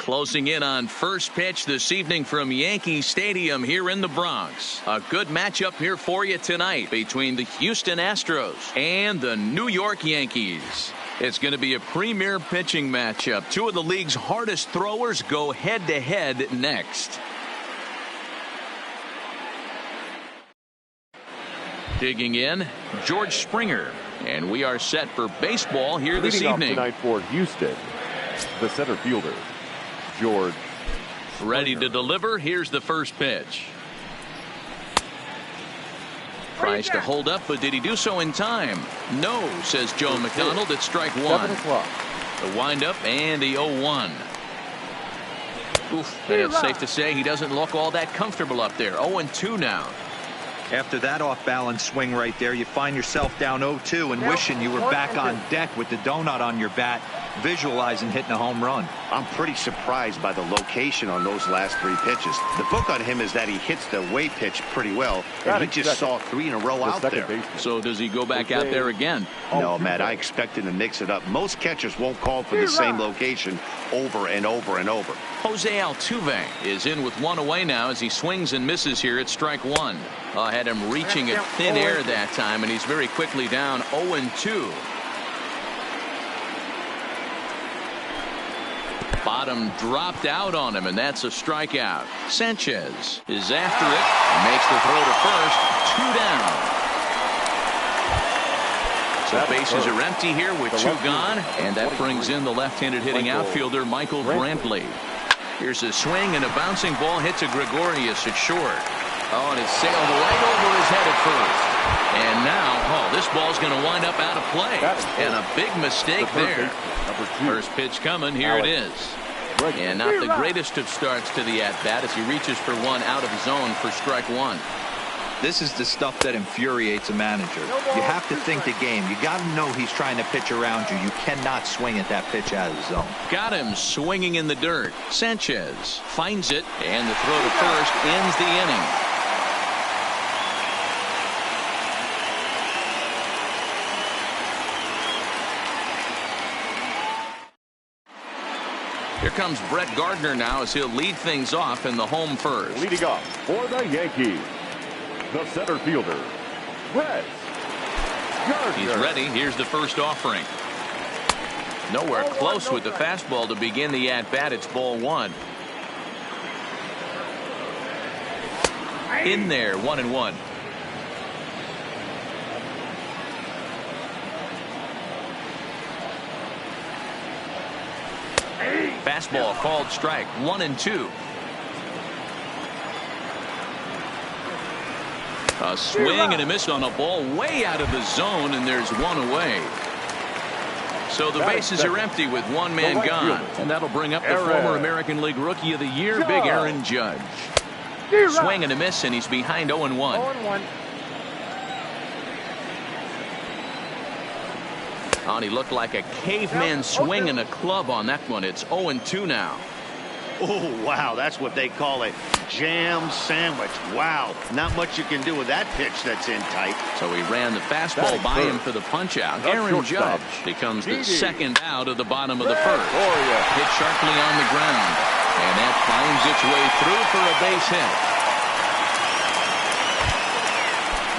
Closing in on first pitch this evening from Yankee Stadium here in the Bronx. A good matchup here for you tonight between the Houston Astros and the New York Yankees. It's going to be a premier pitching matchup. Two of the league's hardest throwers go head-to-head next. Digging in, George Springer. And we are set for baseball here this evening. Leading off tonight for Houston, the center fielder, George Springer. Ready to deliver. Here's the first pitch. Tries to hold up, but did he do so in time? No, says Joe McDonald at strike one. The windup and the 0-1. Oof, and it's safe to say he doesn't look all that comfortable up there. 0-2 now. After that off-balance swing right there, you find yourself down 0-2 and wishing you were back on deck with the donut on your bat, visualizing hitting a home run. I'm pretty surprised by the location on those last three pitches. The book on him is that he hits the away pitch pretty well, and he just saw three in a row out there. So does he go back out there again? No, Matt, I expect him to mix it up. Most catchers won't call for the same location over and over and over. Jose Altuve is in with one away now as he swings and misses here at strike one. Had him reaching at thin air that time, and he's very quickly down 0-2. Bottom dropped out on him, and that's a strikeout. Sanchez is after it, makes the throw to first, 2 down. So bases are empty here with 2 gone, and that brings in the left-handed hitting outfielder Michael Brantley. Here's a swing, and a bouncing ball hit to Gregorius at short. Oh, and it sailed right over his head at first. And now, this ball's going to wind up out of play. And a big mistake there. First pitch coming. Here it is. And not the greatest of starts to the at-bat as he reaches for one out of zone for strike one. This is the stuff that infuriates a manager. You have to think the game. You got to know he's trying to pitch around you. You cannot swing at that pitch out of the zone. Got him swinging in the dirt. Sanchez finds it, and the throw to first ends the inning. Here comes Brett Gardner now as he'll lead things off in the home first. Leading off for the Yankees, the center fielder, Brett Gardner. He's ready. Here's the first offering. Nowhere close with the fastball to begin the at-bat. It's ball one. In there, 1-1. Fastball called strike, 1-2. A swing and a miss on a ball way out of the zone, and there's one away. So the bases are empty with one man gone, and that'll bring up the former American League Rookie of the Year, Big Aaron Judge. Swing and a miss, and he's behind 0-1. Oh, he looked like a caveman swinging a club on that one. It's 0-2 now. Oh, wow, that's what they call a jam sandwich. Wow, not much you can do with that pitch that's in tight. So he ran the fastball by him for the punch out. Aaron Judge becomes the second out of the bottom of the first. Hit sharply on the ground, and that finds its way through for a base hit.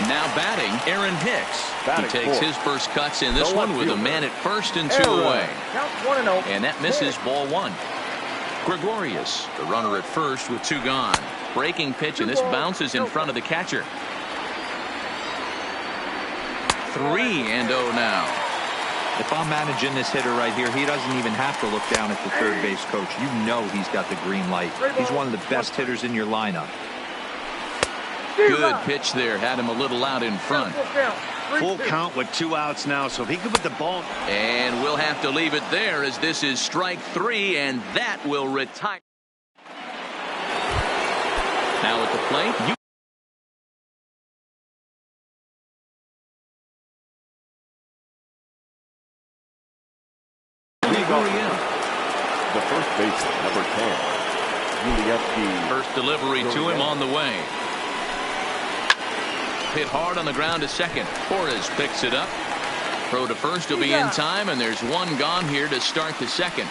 Now batting, Aaron Hicks. He takes his first cuts in this one with a man at first and 2 away. And that misses ball one. Gregorius, the runner at first with 2 gone. Breaking pitch, and this bounces in front of the catcher. 3-0 now. If I'm managing this hitter right here, he doesn't even have to look down at the third base coach. You know he's got the green light. He's one of the best hitters in your lineup. Good pitch there. Had him a little out in front. Full count with 2 outs now, so if he could put the ball. And we'll have to leave it there as this is strike 3, and that will retire. Now at the plate. The first baseman, number 10. First delivery to him on the way. Hit hard on the ground to second. Torres picks it up. Throw to first will be in time, and there's one gone here to start the second.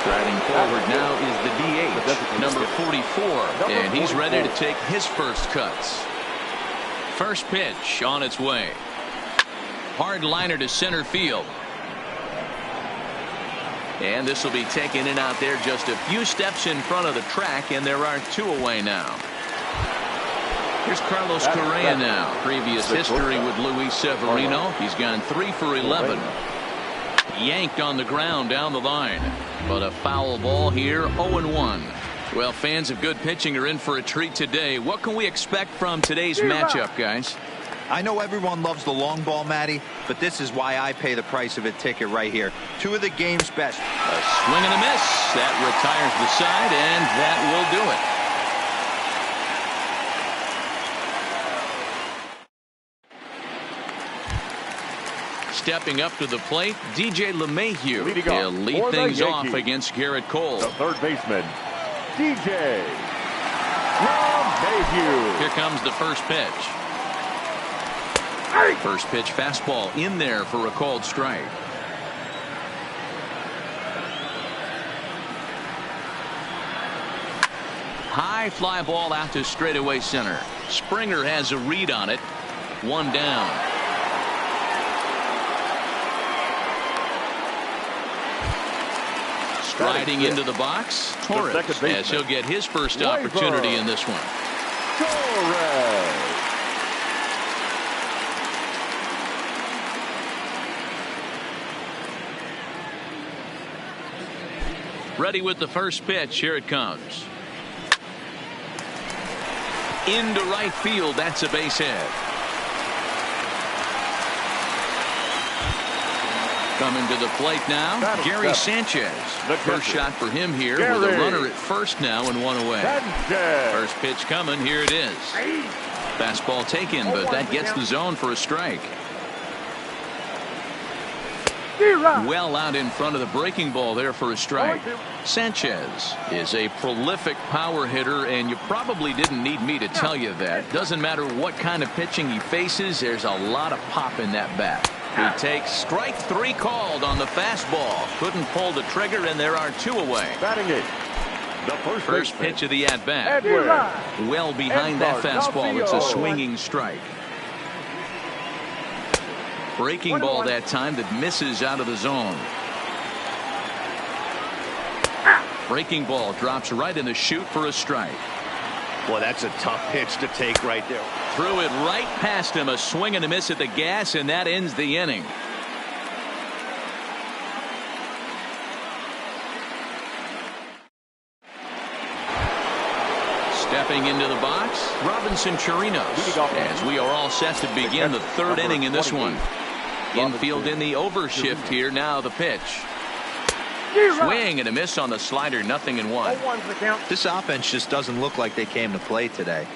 Striding forward now is the DH, number 44, and he's ready to take his first cuts. First pitch on its way. Hard liner to center field. And this will be taken in out there just a few steps in front of the track, and there are 2 away now. Here's Carlos Correa now. Previous history with Luis Severino. He's gone 3 for 11. Yanked on the ground down the line. But a foul ball here, 0-1. Well, fans of good pitching are in for a treat today. What can we expect from today's matchup, guys? I know everyone loves the long ball, Matty, but this is why I pay the price of a ticket right here. 2 of the game's best. A swing and a miss. That retires the side, and that will do it. Stepping up to the plate, DJ LeMahieu. He'll lead things off against Garrett Cole. The third baseman, DJ LeMahieu. Here comes the first pitch. First pitch fastball in there for a called strike. High fly ball out to straightaway center. Springer has a read on it. 1 down. Striding into the box, Torres, as he'll get his first opportunity in this one. Torres. Ready with the first pitch. Here it comes. Into right field. That's a base hit. Coming to the plate now, Gary Sanchez. First shot for him here with a runner at first now and 1 away. First pitch coming. Here it is. Fastball taken, but that gets the zone for a strike. Well out in front of the breaking ball there for a strike. Sanchez is a prolific power hitter, and you probably didn't need me to tell you that. Doesn't matter what kind of pitching he faces, there's a lot of pop in that bat. He takes strike 3 called on the fastball. Couldn't pull the trigger, and there are 2 away. Batting it. The first pitch of the at-bat. Well behind that fastball. It's a swinging strike. Breaking ball that time that misses out of the zone. Breaking ball drops right in the chute for a strike. Well, that's a tough pitch to take right there. Threw it right past him. A swing and a miss at the gas, and that ends the inning. Stepping into the box, Robinson Chirinos, as we are all set to begin the 3rd inning in this one. Infield in the overshift here. Now the pitch. Swing and a miss on the slider. 0-1. This offense just doesn't look like they came to play today.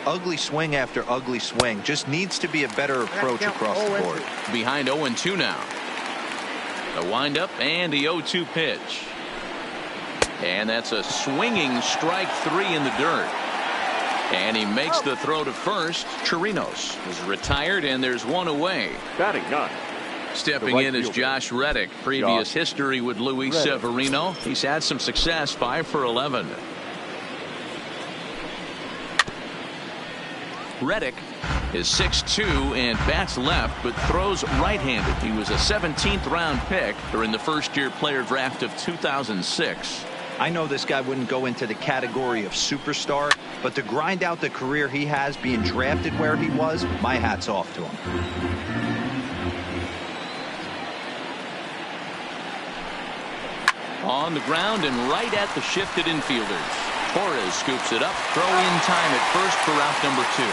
Ugly swing after ugly swing. Just needs to be a better approach across the board. Behind 0-2 now. The windup and the 0-2 pitch. And that's a swinging strike 3 in the dirt. And he makes the throw to first. Chirinos is retired, and there's 1 away. Batting 9. Stepping in is Josh Reddick. Previous history with Luis Severino. He's had some success. 5 for 11. Reddick is 6'2" and bats left, but throws right-handed. He was a 17th round pick during the first-year player draft of 2006. I know this guy wouldn't go into the category of superstar, but to grind out the career he has being drafted where he was, my hat's off to him. On the ground and right at the shifted infielders. Torres scoops it up. Throw in time at first for out number 2.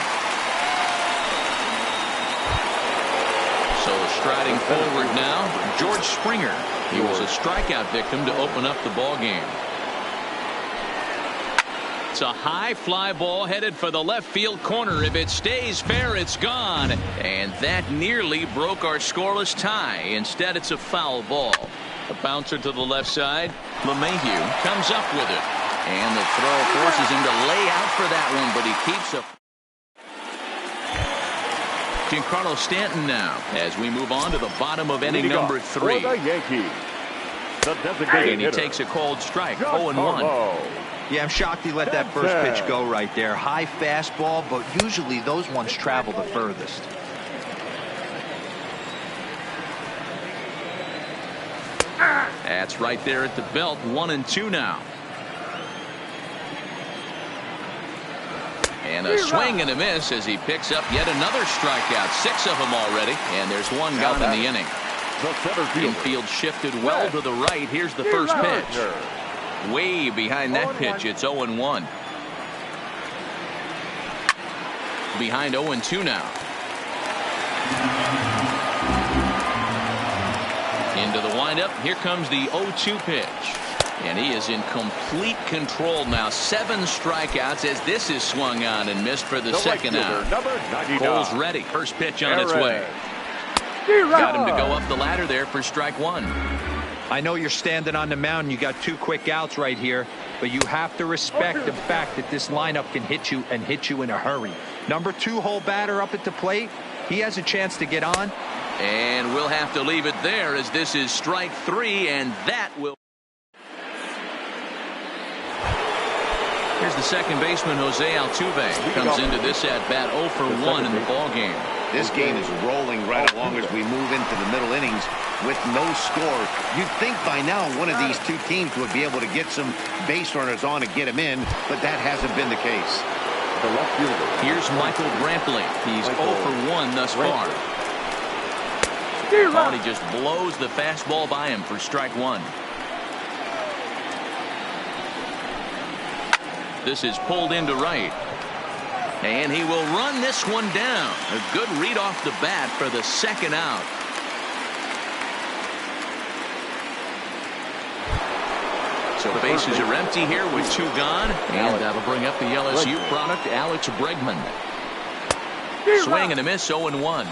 So striding forward now, George Springer. He was a strikeout victim to open up the ball game. It's a high fly ball headed for the left field corner. If it stays fair, it's gone. And that nearly broke our scoreless tie. Instead, it's a foul ball. A bouncer to the left side. LeMahieu comes up with it. And the throw forces him to lay out for that one, but he keeps up. Giancarlo Stanton now as we move on to the bottom of inning number 3. For the Yankees, The designated And he hitter. takes a cold strike. Josh 0-1. Harlow. Yeah, I'm shocked he let that first pitch go right there. High fastball, but usually those ones travel the furthest. That's right there at the belt. 1-2 now. And a swing and a miss as he picks up yet another strikeout. 6 of them already. And there's one gone in the inning. The center fielder. Infield shifted well to the right. Here's the first pitch. Way behind that pitch. It's 0-1. Behind 0-2 now. Into the windup. Here comes the 0-2 pitch. And he is in complete control now. 7 strikeouts as this is swung on and missed for the second out. Cole's ready. First pitch on its way. Got him to go up the ladder there for strike 1. I know you're standing on the mound. You got 2 quick outs right here, but you have to respect the fact that this lineup can hit you and hit you in a hurry. Number 2 hole batter up at the plate. He has a chance to get on. And we'll have to leave it there as this is strike 3, and that will. Here's the second baseman, Jose Altuve. Comes into this at-bat 0 for 1 in the ballgame. This game is rolling right along as we move into the middle innings with no score. You'd think by now one of these 2 teams would be able to get some base runners on and get them in, but that hasn't been the case. The left fielder. Here's Michael Brantley. He's 0 for 1 thus far. Oh, he just blows the fastball by him for strike 1. This is pulled into right. And he will run this one down. A good read off the bat for the second out. So bases are empty here with 2 gone. And that'll bring up the LSU product, Alex Bregman. Swing and a miss, 0-1.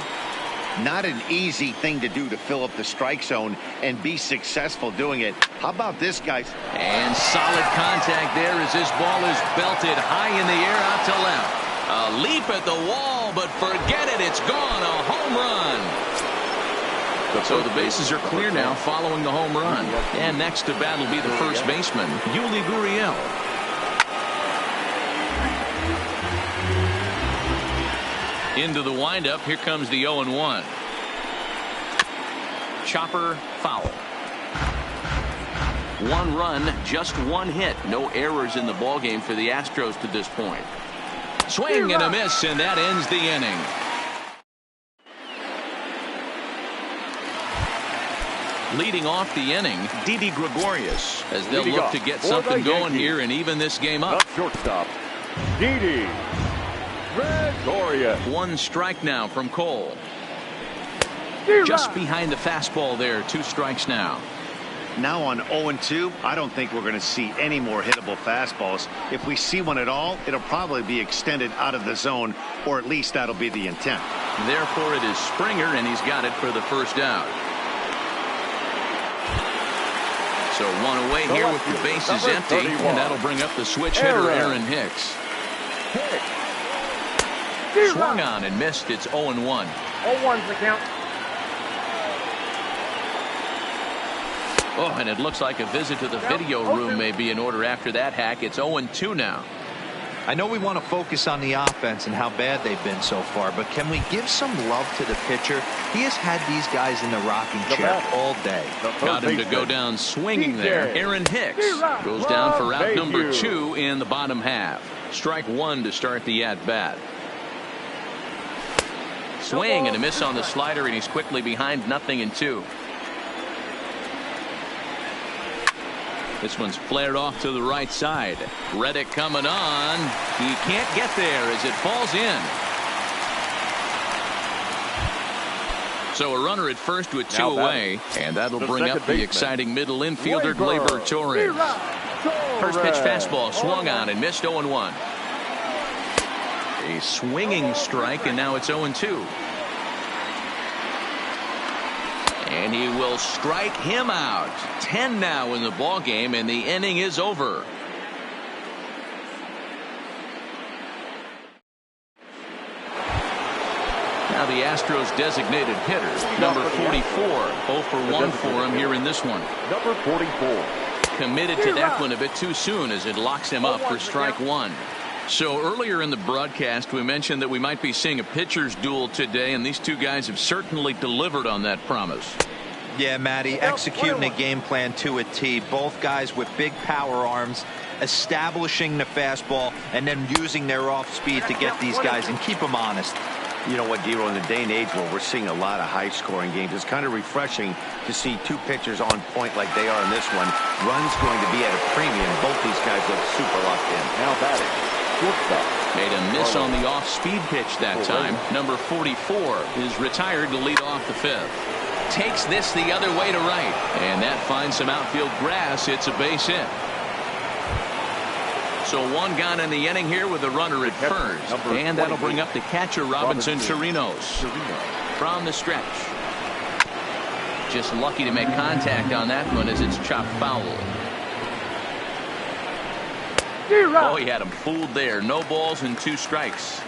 Not an easy thing to do to fill up the strike zone and be successful doing it. How about this, guys? And solid contact there as this ball is belted high in the air out to left. A leap at the wall, but forget it. It's gone. A home run. So the bases are clear now following the home run. And next to bat will be the first baseman, Yuli Gurriel. Into the windup. Here comes the 0-1. Chopper foul. 1 run, just 1 hit. No errors in the ballgame for the Astros to this point. Swing and a miss, and that ends the inning. Leading off the inning, Didi Gregorius, as they'll look to get something going here and even this game up. The shortstop, Didi Gregorius. 1 strike now from Cole. Just behind the fastball there. 2 strikes now. Now on 0-2, I don't think we're going to see any more hittable fastballs. If we see one at all, it'll probably be extended out of the zone, or at least that'll be the intent. Therefore, it is Springer, and he's got it for the first out. So 1 away here with the bases empty, and that'll bring up the switch hitter, Aaron Hicks. Swung on and missed. It's 0-1. 0-1's the count. Oh, and it looks like a visit to the video room may be in order after that hack. It's 0-2 now. I know we want to focus on the offense and how bad they've been so far, but can we give some love to the pitcher? He has had these guys in the rocking chair all day. Got him to go down swinging there. Aaron Hicks goes down for out number 2 in the bottom half. Strike 1 to start the at-bat. Swing and a miss on the slider, and he's quickly behind 0-2. This one's flared off to the right side. Reddick coming on. He can't get there as it falls in. So a runner at first with 2 away, and that'll bring up the exciting middle infielder, Gleyber Torres. First pitch fastball swung on and missed. 0-1. A swinging strike, and now it's 0-2. And he will strike him out. 10 now in the ball game, and the inning is over. Now the Astros designated hitter, number 44, 0 for 1 for him here in this one. Number 44. Committed to that one a bit too soon as it locks him up for strike one. So earlier in the broadcast, we mentioned that we might be seeing a pitcher's duel today, and these two guys have certainly delivered on that promise. Yeah, Matty, executing a game plan to a T. Both guys with big power arms, establishing the fastball, and then using their off speed to get these guys and keep them honest. You know what, Dero, in the day and age where we're seeing a lot of high-scoring games, it's kind of refreshing to see two pitchers on point like they are in this one. Runs going to be at a premium. Both these guys look super locked in. Now batting. Made a miss on the off-speed pitch that time. Number 44 is retired to lead off the fifth. Takes this the other way to right, and that finds some outfield grass. It's a base hit. So one gone in the inning here with a runner at first, and that'll bring up the catcher Robinson Chirinos from the stretch. Just lucky to make contact on that one as it's chopped foul. Oh, he had him fooled there. No balls and 2 strikes.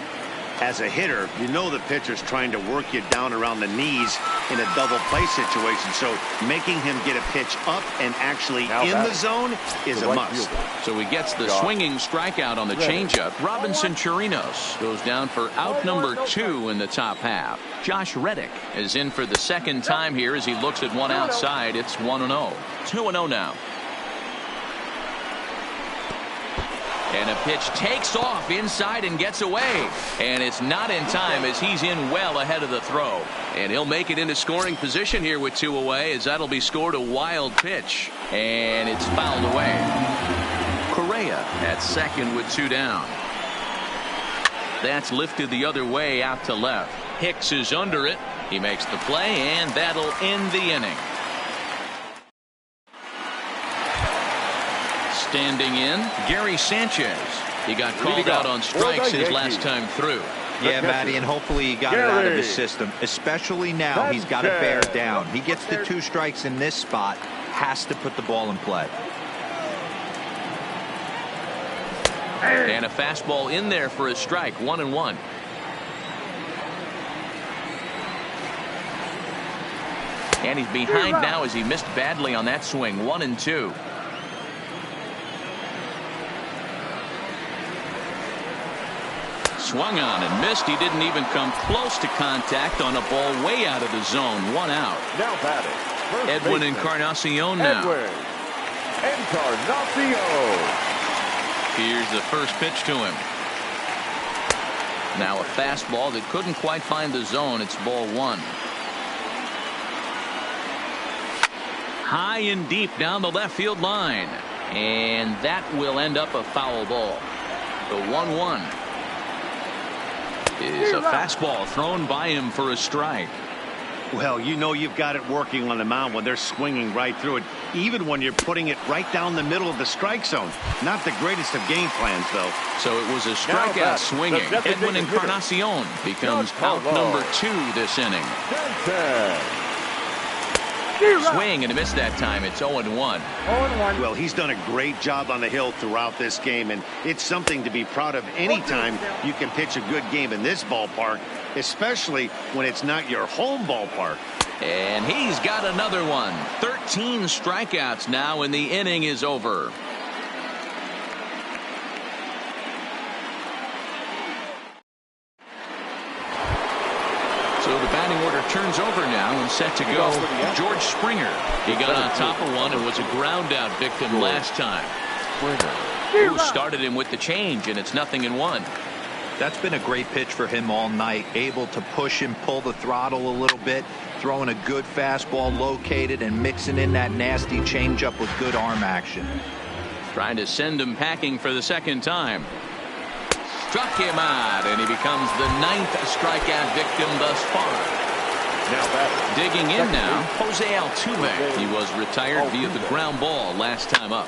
As a hitter, you know the pitcher's trying to work you down around the knees in a double play situation. So making him get a pitch up and actually in the zone is a must. So he gets the swinging strikeout on the changeup. Robinson Chirinos goes down for out number 2 in the top half. Josh Reddick is in for the second time here as he looks at one outside. It's 1-0. 2-0 now. And a pitch takes off inside and gets away. And it's not in time as he's in well ahead of the throw. And he'll make it into scoring position here with 2 away as that'll be scored a wild pitch. And it's fouled away. Correa at second with 2 down. That's lifted the other way out to left. Hicks is under it. He makes the play, and that'll end the inning. Standing in, Gary Sanchez. He got called out on strikes his last time through. Yeah, Matty, and hopefully he got it out of his system. Especially now, he's got to bear down. He gets the 2 strikes in this spot, has to put the ball in play. And a fastball in there for a strike, 1-1. And he's behind now as he missed badly on that swing, 1-2. Swung on and missed. He didn't even come close to contact on a ball way out of the zone. 1 out. Now batting. Edwin Encarnacion now. Edwin Encarnacion. Here's the first pitch to him. Now a fastball that couldn't quite find the zone. It's ball 1. High and deep down the left field line. And that will end up a foul ball. The 1-1. Is a fastball thrown by him for a strike. Well, you know you've got it working on the mound when they're swinging right through it, even when you're putting it right down the middle of the strike zone. Not the greatest of game plans, though. So it was a strikeout swinging. Edwin Encarnacion becomes out number 2 this inning. Swing and a miss that time. It's 0-1. Well, he's done a great job on the hill throughout this game, and it's something to be proud of anytime you can pitch a good game in this ballpark, especially when it's not your home ballpark. And he's got another one. 13 strikeouts now, and the inning is over. So the batting order turns over now and set to go. George Springer. He got on top of one and was a ground out victim last time. Who started him with the change, and it's 0-1. That's been a great pitch for him all night. Able to push and pull the throttle a little bit. Throwing a good fastball located and mixing in that nasty changeup with good arm action. Trying to send him packing for the second time. Struck him out, and he becomes the 9th strikeout victim thus far. Now digging in now, Jose Altuve. He was retired via the ground ball last time up.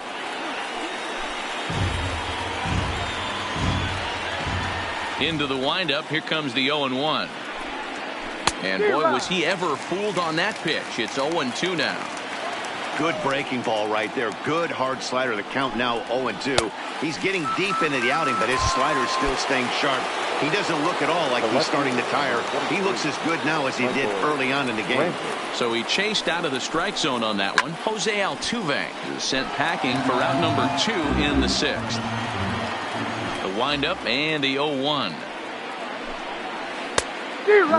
Into the windup, here comes the 0-1. And boy, was he ever fooled on that pitch. It's 0-2 now. Good breaking ball right there. Good hard slider. The count now 0-2. He's getting deep into the outing, but his slider is still staying sharp. He doesn't look at all like he's starting to tire. He looks as good now as he did early on in the game. So he chased out of the strike zone on that one. Jose Altuve is sent packing for out number 2 in the 6th. The windup and the 0-1.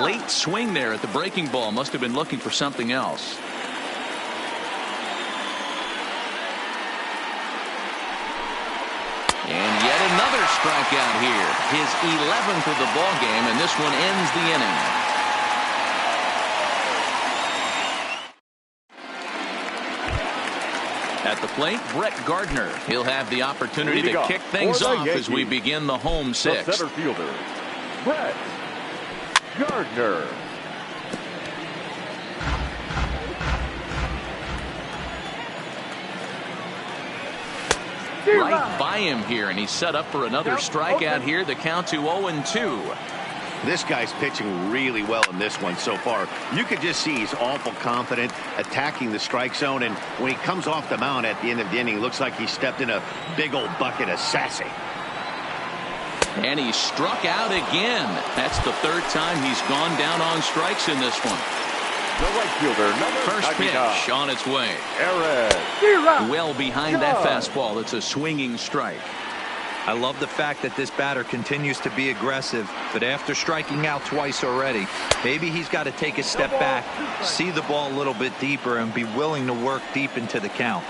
Late swing there at the breaking ball. Must have been looking for something else. And yet another strikeout here. His 11th of the ball game, and this one ends the inning. At the plate, Brett Gardner. He'll have the opportunity to kick things off as we begin the home 6th. The center fielder, Brett Gardner. Right by him here, and he's set up for another strikeout here. The count to 0-2. This guy's pitching really well in this one so far. You could just see he's awful confident attacking the strike zone, and when he comes off the mound at the end of the inning, looks like he stepped in a big old bucket of sassy. And he struck out again. That's the 3rd time he's gone down on strikes in this one. The right fielder, number First pitch on its way. Aaron. Well behind that fastball. It's a swinging strike. I love the fact that this batter continues to be aggressive, but after striking out twice already, maybe he's got to take a step back, see the ball a little bit deeper, and be willing to work deep into the count.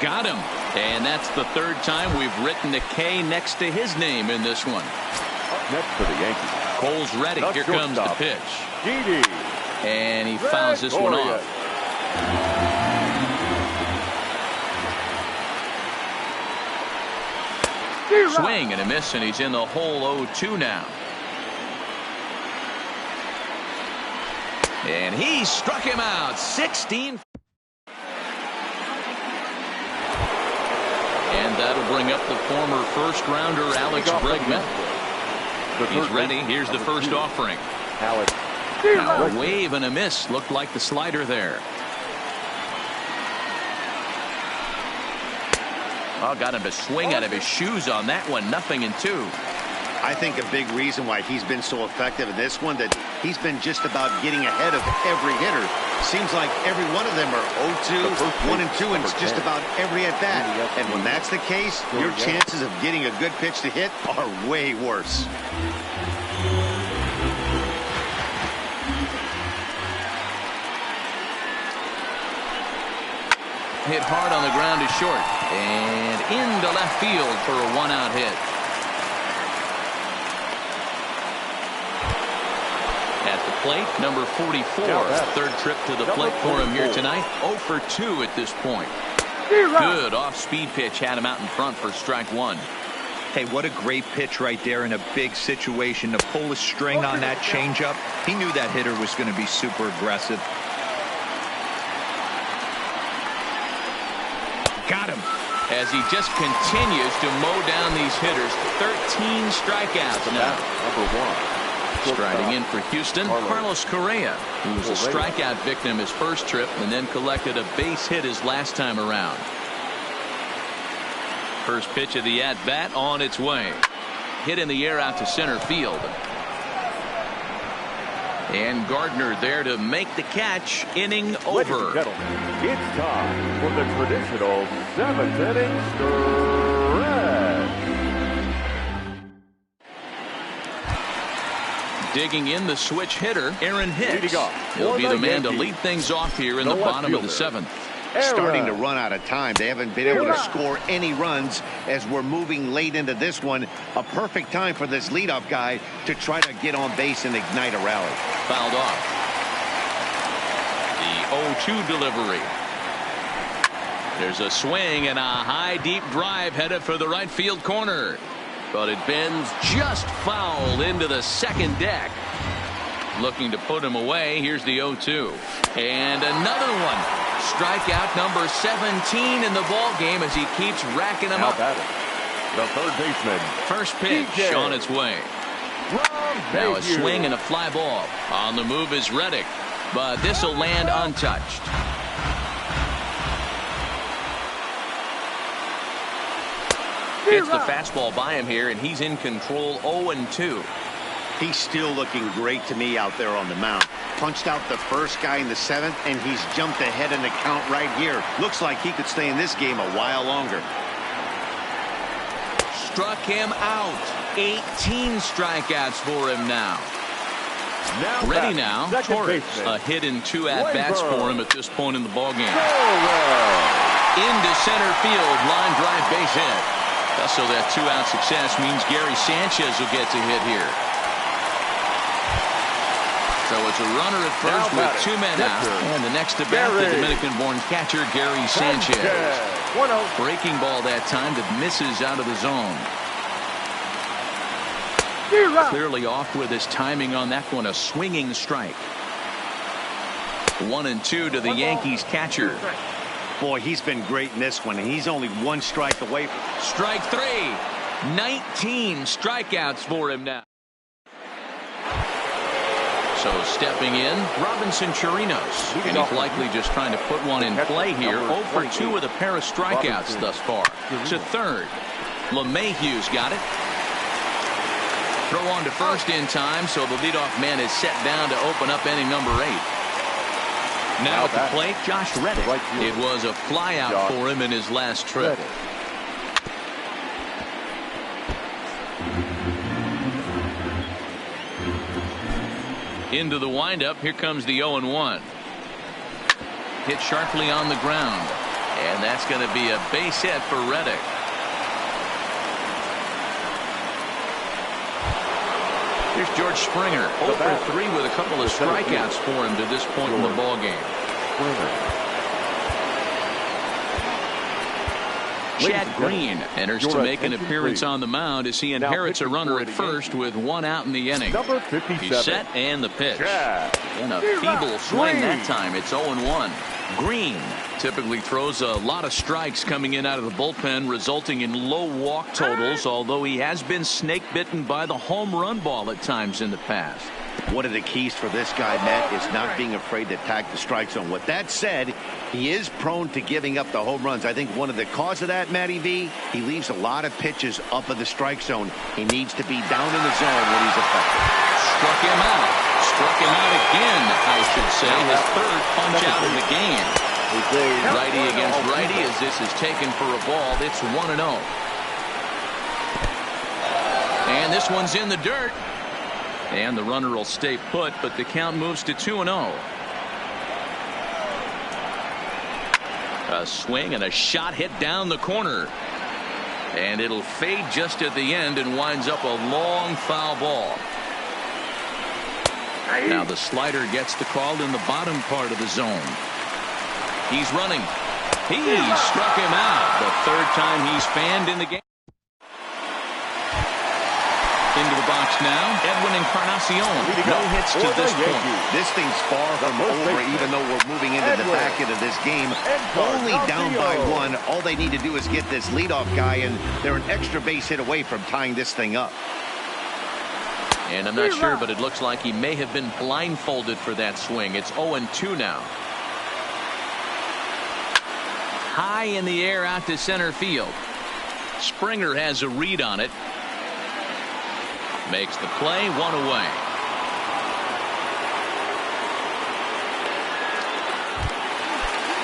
Got him. And that's the 3rd time we've written the K next to his name in this one. Next for the Yankees. Cole's ready. Here comes the pitch. Didi. And he fouls this one off. Swing and a miss, and he's in the hole 0-2 now. And he struck him out. 16. And that'll bring up the former first-rounder Alex Bregman. He's ready. Here's the first offering. Alex. A wave and a miss. Looked like the slider there. Oh, got him to swing out of his shoes on that one. 0-2. I think a big reason why he's been so effective in this one, that he's been just about getting ahead of every hitter. Seems like every one of them are 0-2, 1-2, and it's just about every at-bat. And when that's the case, your chances of getting a good pitch to hit are way worse. Hit hard on the ground to short. And into left field for a 1-out hit. At the plate, number 44. 3rd trip to the plate for him here tonight. 0 for 2 at this point. Good off-speed pitch. Had him out in front for strike 1. Hey, what a great pitch right there in a big situation to pull a string on that changeup. He knew that hitter was going to be super aggressive. Got him. As he just continues to mow down these hitters. 13 strikeouts now. Number 1. Striding in for Houston, Carlos Correa, who was a strikeout victim his first trip and then collected a base hit his last time around. First pitch of the at-bat on its way. Hit in the air out to center field. And Gardner there to make the catch. Inning over. Ladies and gentlemen, it's time for the traditional 7th inning stretch. Digging in the switch hitter, Aaron Hicks. He'll be the man to lead things off here in the bottom of the 7th. Starting to run out of time. They haven't been able to score any runs as we're moving late into this one. A perfect time for this leadoff guy to try to get on base and ignite a rally. Fouled off. The 0-2 delivery. There's a swing and a high deep drive headed for the right field corner. But it bends just foul into the second deck. Looking to put him away. Here's the 0-2. And another one. Strikeout number 17 in the ball game as he keeps racking them up. The third baseman. First pitch on its way. Now a swing and a fly ball. On the move is Reddick. But this will land untouched. Hits the fastball by him here, and he's in control 0-2. He's still looking great to me out there on the mound. Punched out the first guy in the 7th, and he's jumped ahead in the count right here. Looks like he could stay in this game a while longer. Struck him out. 18 strikeouts for him now. Ready now, Torres. A hit and 2 at-bats for him at this point in the ballgame. Into center field, line drive base hit. So that 2-out success means Gary Sanchez will get to hit here. So it's a runner at first with 2 men out. And the next to bat, the Dominican-born catcher, Gary Sanchez. Breaking ball that time that misses out of the zone. Clearly off with his timing on that one. A swinging strike. 1-2 to the Yankees catcher. Boy, he's been great in this one, and he's only 1 strike away. Strike 3. 19 strikeouts for him now. So stepping in, Robinson Chirinos. And he's likely just trying to put one in play here. 0-2 with a pair of strikeouts thus far. To third. LeMahieu's got it. Throw on to first in time, so the leadoff man is set down to open up inning number 8. Now at the plate, Josh Reddick. It was a flyout for him in his last trip. Into the windup, here comes the 0-1. Hit sharply on the ground. And that's going to be a base hit for Reddick. Here's George Springer, 0-3 with a couple of strikeouts for him to this point in the ballgame. Chad Green enters to make an appearance on the mound as he inherits a runner at first with 1 out in the inning. He's set and the pitch. And a feeble swing that time. It's 0-1. Green typically throws a lot of strikes coming in out of the bullpen, resulting in low walk totals, although he has been snake bitten by the home run ball at times in the past. One of the keys for this guy, Matt, is not being afraid to attack the strike zone. With that said, he is prone to giving up the home runs. I think one of the cause of that, Matty V, he leaves a lot of pitches up in the strike zone. He needs to be down in the zone when he's effective. Struck him out. Struck him out again, I should say. His 3rd punch out of the game. Righty against righty as this is taken for a ball. It's 1-0. And this one's in the dirt. And the runner will stay put, but the count moves to 2-0. A swing and a shot hit down the corner. And it'll fade just at the end and winds up a long foul ball. Now the slider gets the call in the bottom part of the zone. He's running. He struck him out. The 3rd time he's fanned in the game. Into the box now, Edwin Encarnacion. No hits to this point. This thing's far from over, even though we're moving into the back end of this game. Only down by 1. All they need to do is get this leadoff guy, and they're an extra base hit away from tying this thing up. And I'm not sure, but it looks like he may have been blindfolded for that swing. It's 0-2 now. High in the air out to center field. Springer has a read on it. Makes the play, 1 away.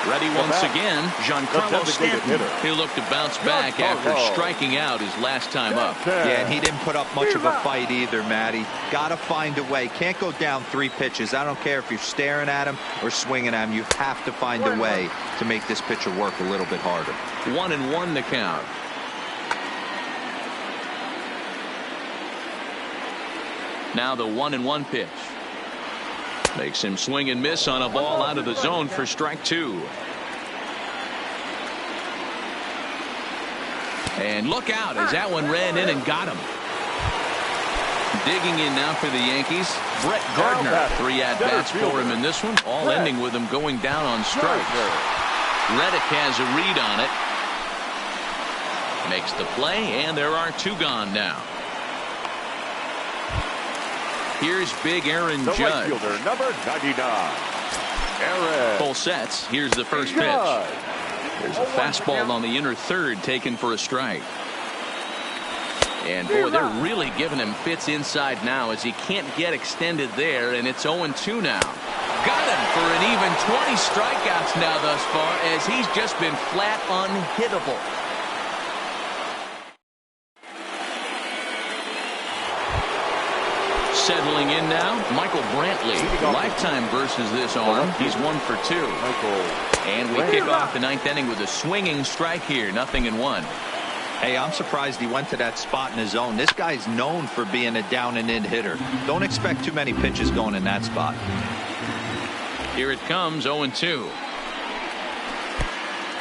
Ready once again, Giancarlo Stanton. He'll look to bounce back after striking out his last time up. Yeah, and he didn't put up much of a fight either, Matty. Got to find a way. Can't go down 3 pitches. I don't care if you're staring at him or swinging at him. You have to find a way to make this pitcher work a little bit harder. 1-1 the count. Now the 1-1 pitch. Makes him swing and miss on a ball out of the zone for strike 2. And look out as that one ran in and got him. Digging in now for the Yankees, Brett Gardner. 3 at-bats for him in this one, all ending with him going down on strikes. Reddick has a read on it. Makes the play, and there are 2 gone now. Here's big Aaron Judge. Right fielder, number 99. Aaron. Full sets. Here's the first pitch. There's a fastball on the inner third taken for a strike. And boy, they're really giving him fits inside now as he can't get extended there, and it's 0-2 now. Got him for an even 20 strikeouts now thus far, as he's just been flat unhittable. Settling in now, Michael Brantley. Lifetime versus this arm. He's 1 for 2. And we kick off the ninth inning with a swinging strike here. 0-1. Hey, I'm surprised he went to that spot in his zone. This guy's known for being a down and in hitter. Don't expect too many pitches going in that spot. Here it comes, 0-2.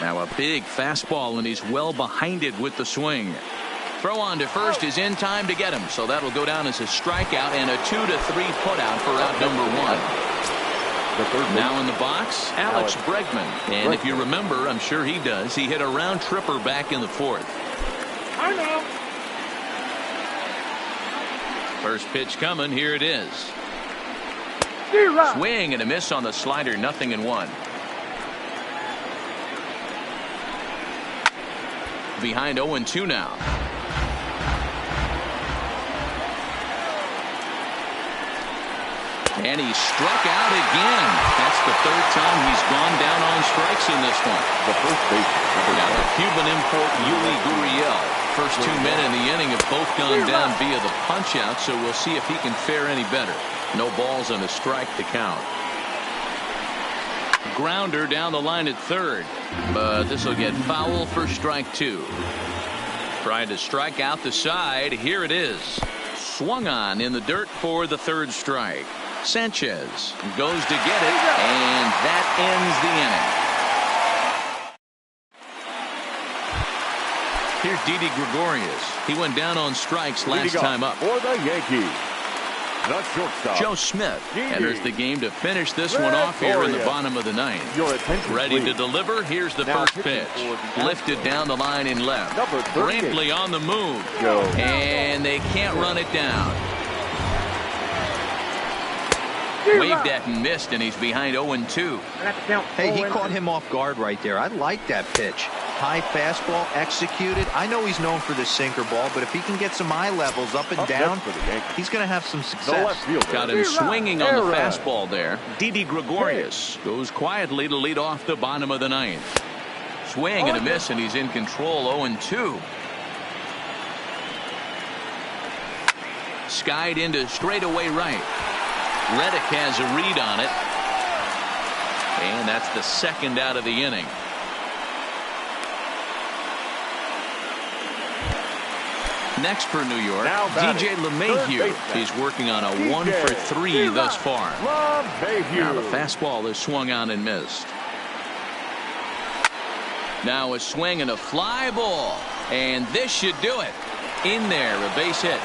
Now a big fastball, and he's well behind it with the swing. Throw on to first is in time to get him, so that'll go down as a strikeout and a 2-3 putout for out number 1. Now in the box, Alex Bregman. And if you remember, I'm sure he does, he hit a round tripper back in the 4th. I know. First pitch coming, here it is. Swing and a miss on the slider, 0-1. Behind 0-2 now. And he struck out again. That's the 3rd time he's gone down on strikes in this one. The first baseman. Now the Cuban import, Yuli Gurriel. First 2 men in the inning have both gone down via the punch-out, so we'll see if he can fare any better. No balls and a strike to count. Grounder down the line at 3rd, but this will get foul for strike 2. Trying to strike out the side. Here it is. Swung on in the dirt for the 3rd strike. Sanchez goes to get it, and that ends the inning. Here's Didi Gregorius. He went down on strikes last time up. For the Yankees, the shortstop, Joe Smith enters the game to finish this one off here in the bottom of the 9th. Ready to deliver. Here's the first pitch. Lifted down the line in left. Brantley on the move. And they can't run it down. Waved at and missed, and he's behind 0-2. Hey, he caught him off guard right there. I like that pitch. High fastball executed. I know he's known for the sinker ball, but if he can get some eye levels up and down, he's going to have some success. Got him swinging on the fastball there. Didi Gregorius goes quietly to lead off the bottom of the 9th. Swing and a miss, and he's in control. 0-2. Skied into straightaway right. Reddick has a read on it. And that's the 2nd out of the inning. Next for New York, DJ LeMahieu. He's working on a 1 for 3 thus far. Now the fastball is swung on and missed. Now a swing and a fly ball. And this should do it. In there, a base hit.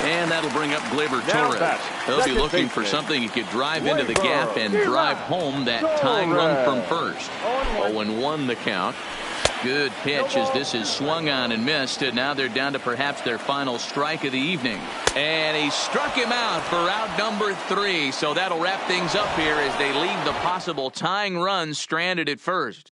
And that'll bring up Gleyber Torres. He'll be looking for something he could drive into the gap and drive home that tying run from first. 0-1 the count. Good pitch as this is swung on and missed. And now they're down to perhaps their final strike of the evening. And he struck him out for out number 3. So that'll wrap things up here as they leave the possible tying run stranded at first.